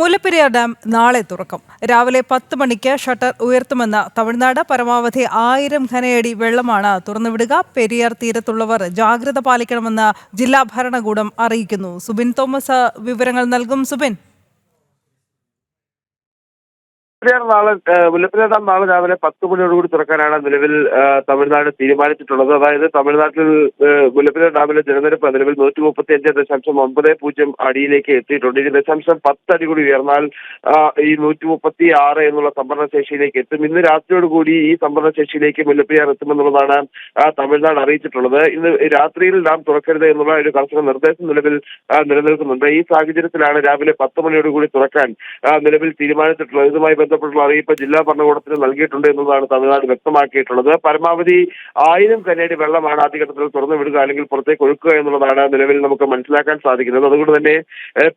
Mullaperiyar dam നാളെ തുറക്കും. രാവിലെ 10 മണിക്ക് ഷട്ടർ ഉയർത്തുമെന്ന് തമിഴ്നാട്. പരമാവധി 1000 ഘനയടി വെള്ളമാണ് തുറന്നുവിടുക. പെരിയാർ തീരത്തുള്ളവർ ജാഗ്രത പാലിക്കണമെന്ന് ജില്ലാ ഭരണകൂടം അറിയിക്കുന്നു. സുബിൻ തോമസ് വിവരങ്ങൾ നൽകും. സുബിൻ, മുല്ലപ്പെരിയാർ ഡാം നാളെ രാവിലെ 10 മണിയോടുകൂടി തുറക്കാനാണ് നിലവിൽ തമിഴ്നാട് തീരുമാനിച്ചിട്ടുള്ളത്. അതായത് തമിഴ്നാട്ടിൽ മുല്ലപ്പെരിയാർ ഡാമിലെ ജലനിരപ്പ് നിലവിൽ 135.90 അടിയിലേക്ക് എത്തിയിട്ടുണ്ട്. ഇനി 10 അടി കൂടി ഉയർന്നാൽ ഈ 136 എന്നുള്ള സംഭരണ ശേഷിയിലേക്ക് എത്തും. ഇന്ന് രാത്രിയോടുകൂടി ഈ സംഭരണ ശേഷിയിലേക്ക് മുല്ലപ്പെരിയാർ എത്തുമെന്നുള്ളതാണ് തമിഴ്നാട് അറിയിച്ചിട്ടുള്ളത്. ഇന്ന് രാത്രിയിൽ ഡാം തുറക്കരുത് എന്നുള്ള ഒരു കർശന നിർദ്ദേശം നിലവിൽ നിലനിൽക്കുന്നുണ്ട്. ഈ സാഹചര്യത്തിലാണ് രാവിലെ 10 മണിയോടുകൂടി തുറക്കാൻ നിലവിൽ തീരുമാനിച്ചിട്ടുള്ളത്. ഇതുമായി ബന്ധപ്പെട്ടുള്ള അറിയിപ്പ് ജില്ലാ ഭരണകൂടത്തിന് നൽകിയിട്ടുണ്ട് എന്നതാണ് തമിഴ്നാട് വ്യക്തമാക്കിയിട്ടുള്ളത്. പരമാവധി 1000 ഘനയടി വെള്ളമാണ് ആദ്യഘട്ടത്തിൽ തുറന്നു വിടുക അല്ലെങ്കിൽ പുറത്തേക്ക് ഒഴുക്കുക എന്നുള്ളതാണ് നിലവിൽ നമുക്ക് മനസ്സിലാക്കാൻ സാധിക്കുന്നത്. അതുകൊണ്ട് തന്നെ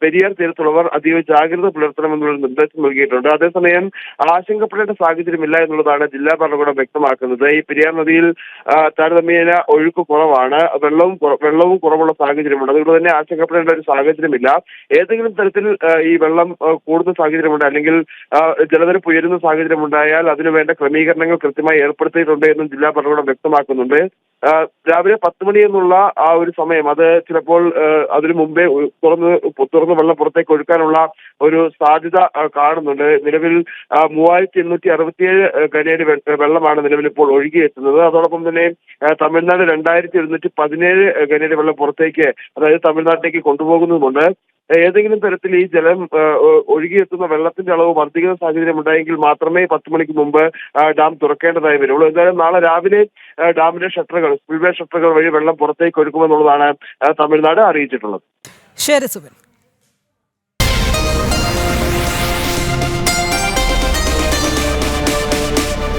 പെരിയാർ തീരത്തുള്ളവർ അതീവ ജാഗ്രത പുലർത്തണമെന്നുള്ള നിർദ്ദേശം നൽകിയിട്ടുണ്ട്. അതേസമയം ആശങ്കപ്പെടേണ്ട സാഹചര്യമില്ല എന്നുള്ളതാണ് ജില്ലാ ഭരണകൂടം വ്യക്തമാക്കുന്നത്. ഈ പെരിയാർ നദിയിൽ താരതമ്യേന ഒഴുക്ക് കുറവാണ്, വെള്ളവും കുറവുള്ള സാഹചര്യമുണ്ട്. അതുകൊണ്ട് തന്നെ ആശങ്കപ്പെടേണ്ട ഒരു സാഹചര്യമില്ല. ഏതെങ്കിലും തരത്തിൽ ഈ വെള്ളം കൂടുന്ന സാഹചര്യമുണ്ട് അല്ലെങ്കിൽ ജലനിരപ്പ് ഉയരുന്ന സാഹചര്യം ഉണ്ടായാൽ അതിനുവേണ്ട ക്രമീകരണങ്ങൾ കൃത്യമായി ഏർപ്പെടുത്തിയിട്ടുണ്ട് എന്നും ജില്ലാ ഭരണകൂടം വ്യക്തമാക്കുന്നുണ്ട്. രാവിലെ 10 മണി എന്നുള്ള ആ ഒരു സമയം അത് ചിലപ്പോൾ അതിനു മുമ്പേ തുറന്ന് വെള്ളം പുറത്തേക്ക് ഒഴുക്കാനുള്ള ഒരു സാധ്യത കാണുന്നുണ്ട്. നിലവിൽ 3867 ഘനയടി വെള്ളമാണ് നിലവിൽ ഇപ്പോൾ ഒഴുകിയെത്തുന്നത്. അതോടൊപ്പം തന്നെ തമിഴ്നാട് 2117 ഘനയടി വെള്ളം പുറത്തേക്ക്, അതായത് തമിഴ്നാട്ടിലേക്ക് കൊണ്ടുപോകുന്നതുമുണ്ട്. ഏതെങ്കിലും തരത്തിൽ ഈ ജലം ഒഴുകിയെത്തുന്ന വെള്ളത്തിന്റെ അളവ് വർദ്ധിക്കുന്ന സാഹചര്യം ഉണ്ടായെങ്കിൽ മാത്രമേ 10 മണിക്ക് മുമ്പ് ഡാം തുറക്കേണ്ടതായി വരുള്ളൂ. എന്തായാലും നാളെ രാവിലെ ഡാമിന്റെ സ്പിൽവേ ഷട്ടറുകൾ വഴി വെള്ളം പുറത്തേക്ക് ഒഴുക്കുമെന്നുള്ളതാണ് തമിഴ്നാട് അറിയിച്ചിട്ടുള്ളത്. ശരി സുബിൻ.